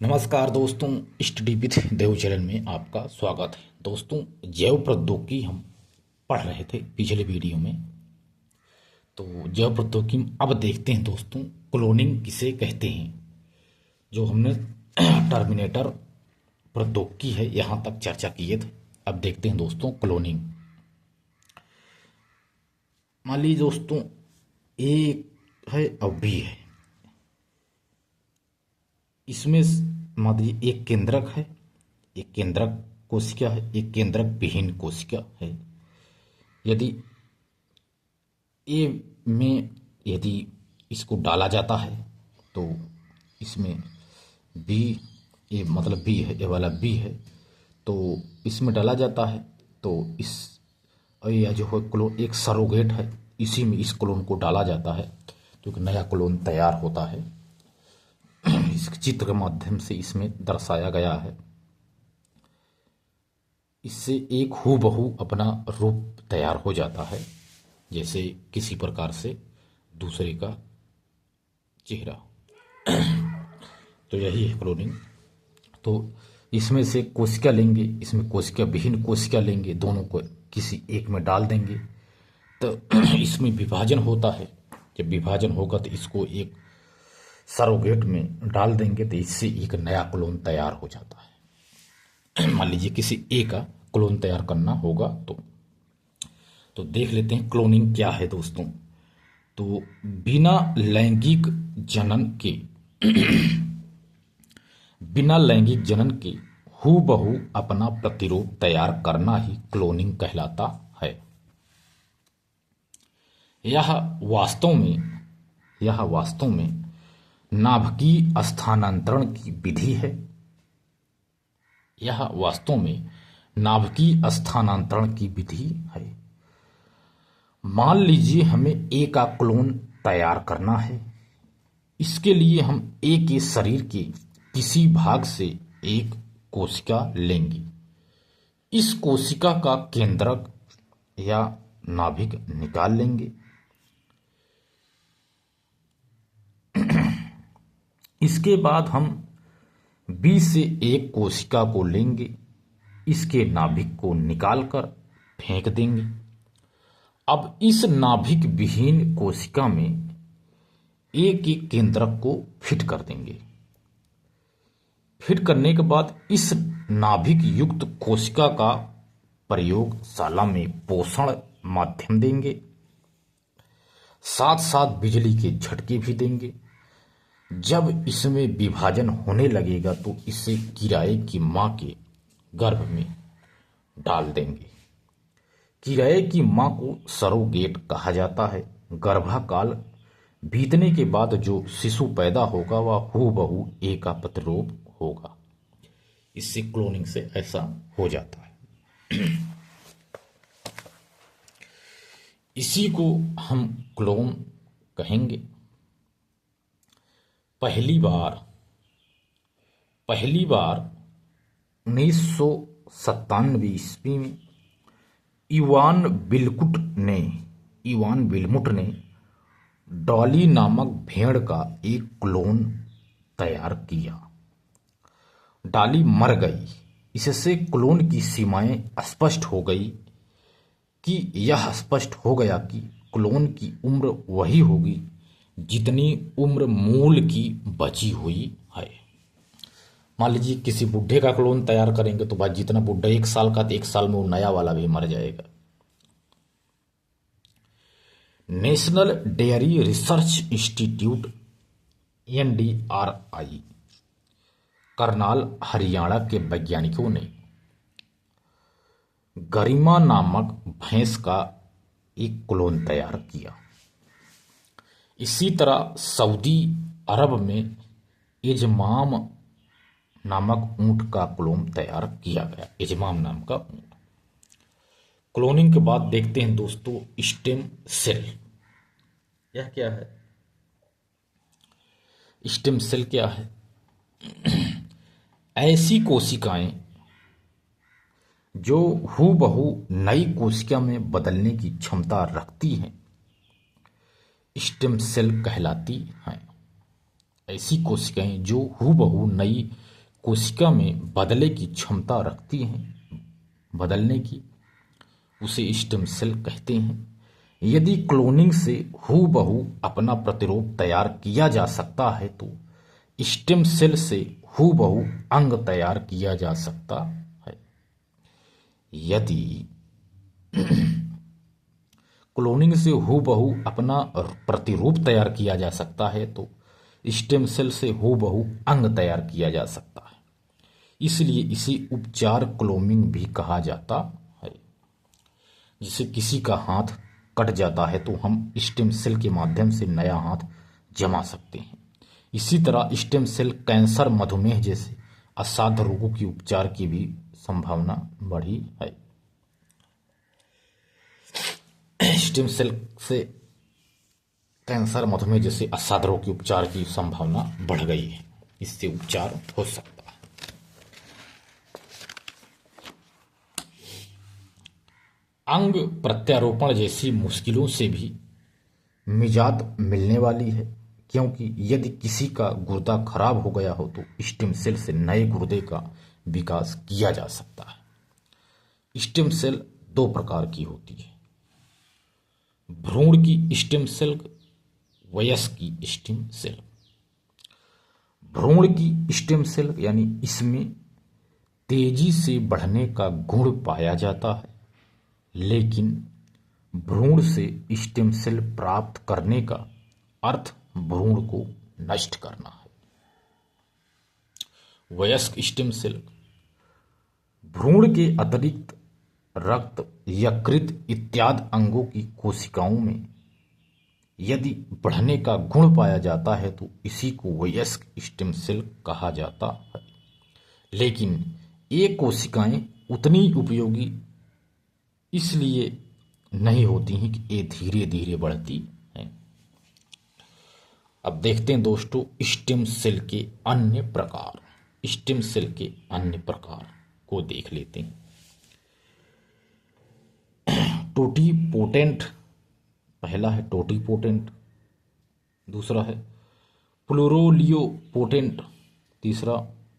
नमस्कार दोस्तों, study with Dev channel में आपका स्वागत है। दोस्तों, जैव प्रौद्योगिकी हम पढ़ रहे थे पिछले वीडियो में। तो जैव प्रौद्योगिकी में अब देखते हैं दोस्तों, क्लोनिंग किसे कहते हैं। जो हमने टर्मिनेटर प्रौद्योगिकी है यहाँ तक चर्चा किए थे। अब देखते हैं दोस्तों क्लोनिंग। मान लीजिए दोस्तों, ए है और बी है। इसमें मान लीजिए एक केंद्रक है, एक केंद्रक कोशिका है, एक केंद्रक विहीन कोशिका है। यदि ए में यदि इसको डाला जाता है तो इसमें बी, ये मतलब बी है, ये वाला बी है, तो इसमें डाला जाता है तो इस या जो है क्लोन एक सरोगेट है, इसी में इस क्लोन को डाला जाता है तो एक नया क्लोन तैयार होता है। इस चित्र के माध्यम से इसमें दर्शाया गया है। इससे एक हूबहू अपना रूप तैयार हो जाता है, जैसे किसी प्रकार से दूसरे का चेहरा। तो यही है क्लोनिंग। तो इसमें से कोशिका लेंगे, इसमें कोशिका विहीन कोशिका लेंगे, दोनों को किसी एक में डाल देंगे तो इसमें विभाजन होता है। जब विभाजन होगा तो इसको एक सरोगेट में डाल देंगे तो इससे एक नया क्लोन तैयार हो जाता है। मान लीजिए किसी ए का क्लोन तैयार करना होगा तो देख लेते हैं क्लोनिंग क्या है दोस्तों। तो बिना लैंगिक जनन के हूबहू अपना प्रतिरूप तैयार करना ही क्लोनिंग कहलाता है। यह वास्तव में नाभिकीय स्थानांतरण की विधि है। यह वास्तव में नाभिकीय स्थानांतरण की विधि है। मान लीजिए हमें ए का क्लोन तैयार करना है। इसके लिए हम ए के शरीर के किसी भाग से एक कोशिका लेंगे। इस कोशिका का केंद्रक या नाभिक निकाल लेंगे। इसके बाद हम बी से एक कोशिका को लेंगे, इसके नाभिक को निकालकर फेंक देंगे। अब इस नाभिक विहीन कोशिका में ए के केंद्रक को फिट कर देंगे। फिट करने के बाद इस नाभिक युक्त कोशिका का प्रयोगशाला में पोषण माध्यम देंगे, साथ साथ बिजली के झटके भी देंगे। जब इसमें विभाजन होने लगेगा तो इसे किराए की मां के गर्भ में डाल देंगे। किराए की मां को सरोगेट कहा जाता है। गर्भाकाल बीतने के बाद जो शिशु पैदा होगा वह हूबहू ए का प्रतिरूप होगा। इससे क्लोनिंग से ऐसा हो जाता है। इसी को हम क्लोन कहेंगे। पहली बार 1997 ईस्वी में इवान विल्मुट ने डॉली नामक भेड़ का एक क्लोन तैयार किया। डॉली मर गई। इससे क्लोन की सीमाएं स्पष्ट हो गई कि यह स्पष्ट हो गया कि क्लोन की उम्र वही होगी जितनी उम्र मूल की बची हुई है। मान लीजिए किसी बुढ़े का क्लोन तैयार करेंगे तो भाई जितना बुढ़ा 1 साल का तो 1 साल में वो नया वाला भी मर जाएगा। National dairy research institute NDRI Karnal Haryana के वैज्ञानिकों ने गरिमा नामक भैंस का एक क्लोन तैयार किया। इसी तरह सऊदी अरब में इजमाम नामक ऊंट का क्लोन तैयार किया गया। इजमाम नाम का ऊंट। क्लोनिंग के बाद देखते हैं दोस्तों स्टेम सेल। यह क्या है? स्टेम सेल क्या है? ऐसी कोशिकाएं जो हूबहू नई कोशिका में बदलने की क्षमता रखती हैं स्टेम सेल कहलाती हैं। ऐसी कोशिकाएं जो हूबहू नई कोशिका में बदले की क्षमता रखती हैं, बदलने की, उसे स्टेम सेल कहते हैं। यदि क्लोनिंग से हूबहू अपना प्रतिरूप तैयार किया जा सकता है तो स्टेम सेल से हूबहू अंग तैयार किया जा सकता है। यदि क्लोनिंग से हूबहू अपना प्रतिरूप तैयार किया जा सकता है तो स्टेम सेल से हूबहू अंग तैयार किया जा सकता है। इसलिए इसे उपचार क्लोनिंग भी कहा जाता है। जिसे किसी का हाथ कट जाता है तो हम स्टेम सेल के माध्यम से नया हाथ जमा सकते हैं। इसी तरह स्टेम सेल कैंसर, मधुमेह जैसे असाध्य रोगों की उपचार की भी संभावना बढ़ी है। स्टेम सेल से कैंसर, मधुमेह जैसे असाध्य रोग के उपचार की संभावना बढ़ गई है। इससे उपचार हो सकता है। अंग प्रत्यारोपण जैसी मुश्किलों से भी निजात मिलने वाली है, क्योंकि यदि किसी का गुर्दा खराब हो गया हो तो स्टेम सेल से नए गुर्दे का विकास किया जा सकता है। स्टेम सेल दो प्रकार की होती है, भ्रूण की स्टेम सेल, वयस्क की स्टेम सेल। भ्रूण की स्टेम सेल यानी इसमें तेजी से बढ़ने का गुण पाया जाता है, लेकिन भ्रूण से स्टेम सेल प्राप्त करने का अर्थ भ्रूण को नष्ट करना है। वयस्क स्टेम सेल भ्रूण के अतिरिक्त रक्त, यकृत इत्यादि अंगों की कोशिकाओं में यदि बढ़ने का गुण पाया जाता है तो इसी को वयस्क स्टेम सेल कहा जाता है। लेकिन ये कोशिकाएं उतनी उपयोगी इसलिए नहीं होती हैं कि ये धीरे धीरे बढ़ती हैं। अब देखते हैं दोस्तों स्टेम सेल के अन्य प्रकार। स्टेम सेल के अन्य प्रकार को देख लेते हैं। टोटीपोटेंट, पहला है टोटीपोटेंट, दूसरा है प्लूरोलियोपोटेंट, तीसरा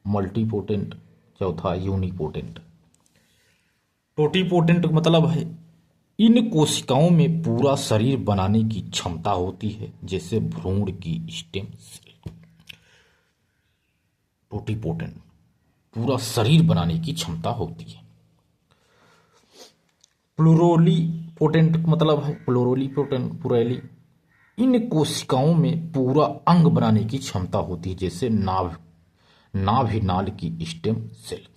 मल्टीपोटेंट, चौथा यूनिपोटेंट। टोटीपोटेंट मतलब है इन कोशिकाओं में पूरा शरीर बनाने की क्षमता होती है, जैसे भ्रूण की स्टेम सेल। टोटीपोटेंट पूरा शरीर बनाने की क्षमता होती है। प्लूरोलीपोटेंट मतलब है पुरैली, इन कोशिकाओं में पूरा अंग बनाने की क्षमता होती है, जैसे नाभिनाल की स्टेम सेल।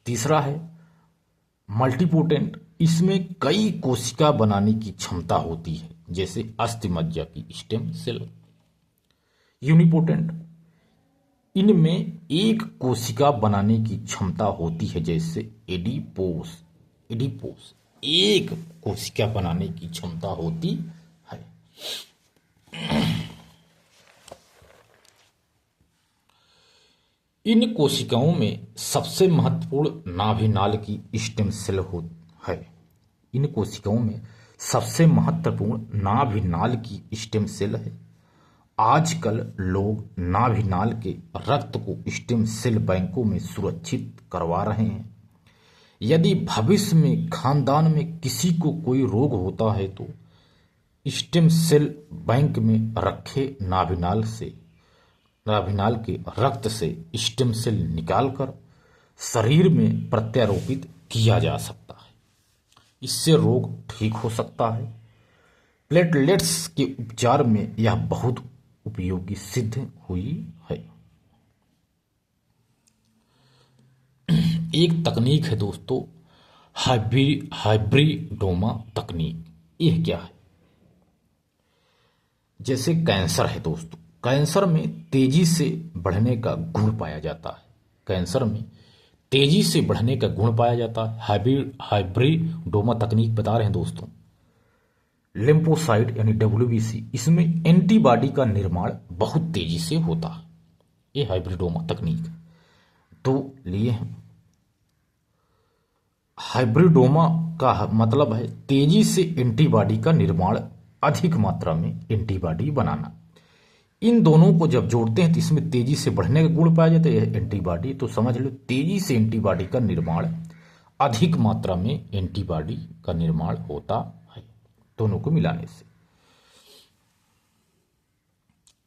तीसरा है मल्टीपोटेंट, इसमें कई कोशिका बनाने की क्षमता होती है, जैसे अस्थिमज्जा की स्टेम सेल। यूनिपोटेंट, इनमें एक कोशिका बनाने की क्षमता होती है, जैसे एडिपोस एक कोशिका बनाने की क्षमता होती है। इन कोशिकाओं में सबसे महत्वपूर्ण नाभिनाल की स्टेम सेल है। इन कोशिकाओं में सबसे महत्वपूर्ण नाभिनाल की स्टेम सेल है। आजकल लोग नाभिनाल के रक्त को स्टेम सेल बैंकों में सुरक्षित करवा रहे हैं। यदि भविष्य में खानदान में किसी को कोई रोग होता है तो स्टेम सेल बैंक में रखे नाभिनाल के रक्त से स्टेम सेल निकालकर शरीर में प्रत्यारोपित किया जा सकता है। इससे रोग ठीक हो सकता है। प्लेटलेट्स के उपचार में यह बहुत उपयोगी सिद्ध हुई है। एक तकनीक है दोस्तों हाइब्रिडोमा तकनीक। यह क्या है? जैसे कैंसर है दोस्तों, कैंसर में तेजी से बढ़ने का गुण पाया जाता है। कैंसर में तेजी से बढ़ने का गुण पाया जाता है। हाइब्रिडोमा तकनीक बता रहे हैं दोस्तों। लिम्फोसाइट यानी WBC, इसमें एंटीबॉडी का निर्माण बहुत तेजी से होता है। ये हाइब्रिडोमा तकनीक तो लिए हैं। हाइब्रिडोमा का मतलब है तेजी से एंटीबॉडी का निर्माण, अधिक मात्रा में एंटीबॉडी बनाना। इन दोनों को जब जोड़ते हैं तो इसमें तेजी से बढ़ने का गुण पाया जाता है एंटीबॉडी। तो समझ लो तेजी से एंटीबॉडी का निर्माण, अधिक मात्रा में एंटीबॉडी का निर्माण होता है दोनों को मिलाने से।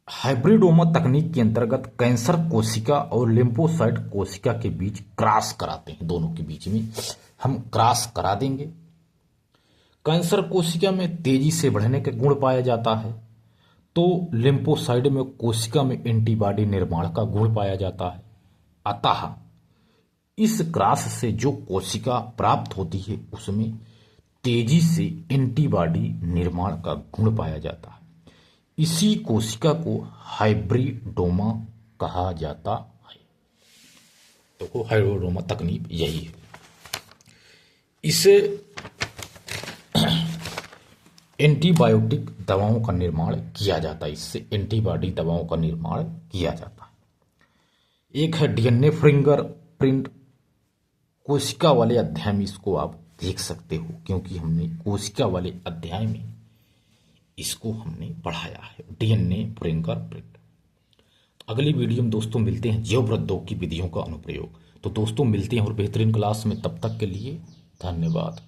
हाइब्रिडोमा तकनीक के अंतर्गत कैंसर कोशिका और लिम्फोसाइट कोशिका के बीच क्रॉस कराते हैं, दोनों के बीच में हम क्रॉस करा देंगे। कैंसर कोशिका में तेजी से बढ़ने का गुण पाया जाता है, तो लिम्फोसाइट में कोशिका में एंटीबॉडी निर्माण का गुण पाया जाता है। अतः इस क्रॉस से जो कोशिका प्राप्त होती है उसमें तेजी से एंटीबॉडी निर्माण का गुण पाया जाता है। इसी कोशिका को हाइब्रिडोमा कहा जाता है। तो हाइब्रिडोमा तकनीक यही है। इसे एंटीबायोटिक दवाओं का निर्माण किया जाता है, इससे एंटीबॉडी दवाओं का निर्माण किया जाता है। एक है डीएनए फिंगरप्रिंट, कोशिका वाले अध्याय में इसको आप देख सकते हो, क्योंकि हमने कोशिका वाले अध्याय में इसको हमने पढ़ाया है, डीएनए फिंगरप्रिंट। अगली वीडियो में दोस्तों मिलते हैं जैव प्रौद्योगिकी विधियों का अनुप्रयोग। तो दोस्तों मिलते हैं और बेहतरीन क्लास में, तब तक के लिए धन्यवाद।